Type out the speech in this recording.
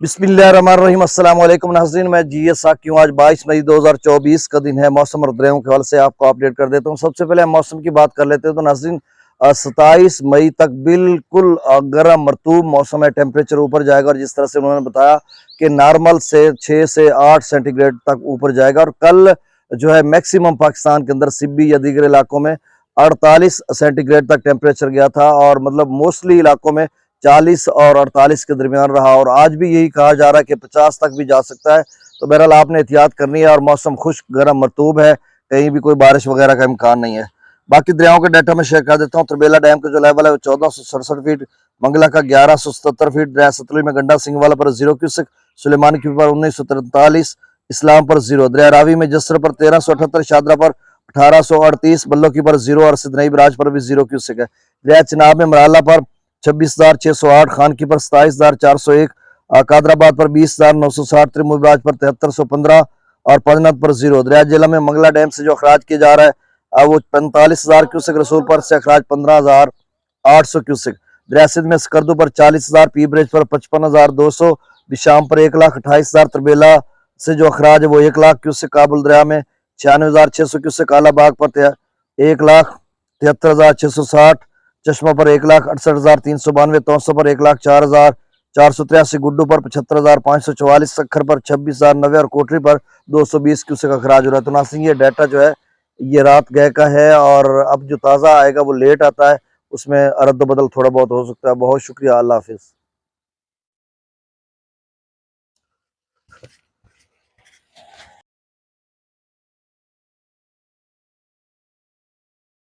बिस्मिल्लाहिर्रहमानिर्रहीम अस्सलाम वालेकुम नाज़रीन, मैं जीएस साकी हूँ। आज 22 मई 2024 का दिन है। मौसम और दरियाओं के हवाले से आपको अपडेट कर देता हूँ। सबसे पहले हम मौसम की बात कर लेते हैं। तो नाज़रीन 27 मई तक बिल्कुल गर्म मरतूब मौसम है। टेम्परेचर ऊपर जाएगा और जिस तरह से उन्होंने बताया कि नॉर्मल से 6 से 8 सेंटीग्रेड तक ऊपर जाएगा। और कल जो है मैक्सिमम पाकिस्तान के अंदर सिब्बी या दीगर इलाकों में 48 सेंटीग्रेड तक टेम्परेचर गया था और मतलब मोस्टली इलाकों में 40 और 48 के दरमियान रहा। और आज भी यही कहा जा रहा है कि 50 तक भी जा सकता है। तो बहरहाल आपने एहतियात करनी है और मौसम खुश्क गर्म मरतूब है, कहीं भी कोई बारिश वगैरह का इम्कान नहीं है। बाकी दरियाओं के डाटा में शेयर कर देता हूँ। तरबेला डैम का जो लेवल है वो 1467 फीट, मंगला का 1177 फीट, दरिया सतलुज में गंडा सिंह वाला पर 0 क्यूसेक, सुलेमानी की पर 1943, इस्लाम पर 0, दरिया रावी में जसर पर 1378, शादरा पर 1838, बल्लो की पर 0 और सिदनई बराज पर भी 0 क्यूसेक है। दरिया चिनाब में मराला पर 26,608, खान की पर 27,401, कादराबाद पर 20,960, त्रिमुराज पर 7315 और पदनत पर 0। दरिया जिला में मंगला डैम से जो अखराज किया जा रहा है वो 45,000 क्यूसेक, रसूलपुर से अखराज 15,800 क्यूसेक। दरिया सिंध में स्कर्दू पर 40,000, पी ब्रिज पर 55,200, बिशाम पर 1,28,000, तरबेला से जो अखराज है वो 1,00,000 क्यूसेक, काबुल दरिया में 96,600 क्यूसेक, आलाबाग पर 1,73,660, चश्मा पर 1,68,392, तौसा पर 1,04,483, गुड्डू पर 75,544, सखर पर 26,090 और कोटरी पर 220 क्यूसेक अखराज हो रहा है। तो नाज़रीन ये डाटा जो है ये रात गए का है और अब जो ताज़ा आएगा वो लेट आता है, उसमें रद्द बदल थोड़ा बहुत हो सकता है। बहुत शुक्रिया, अल्लाह हाफिज़।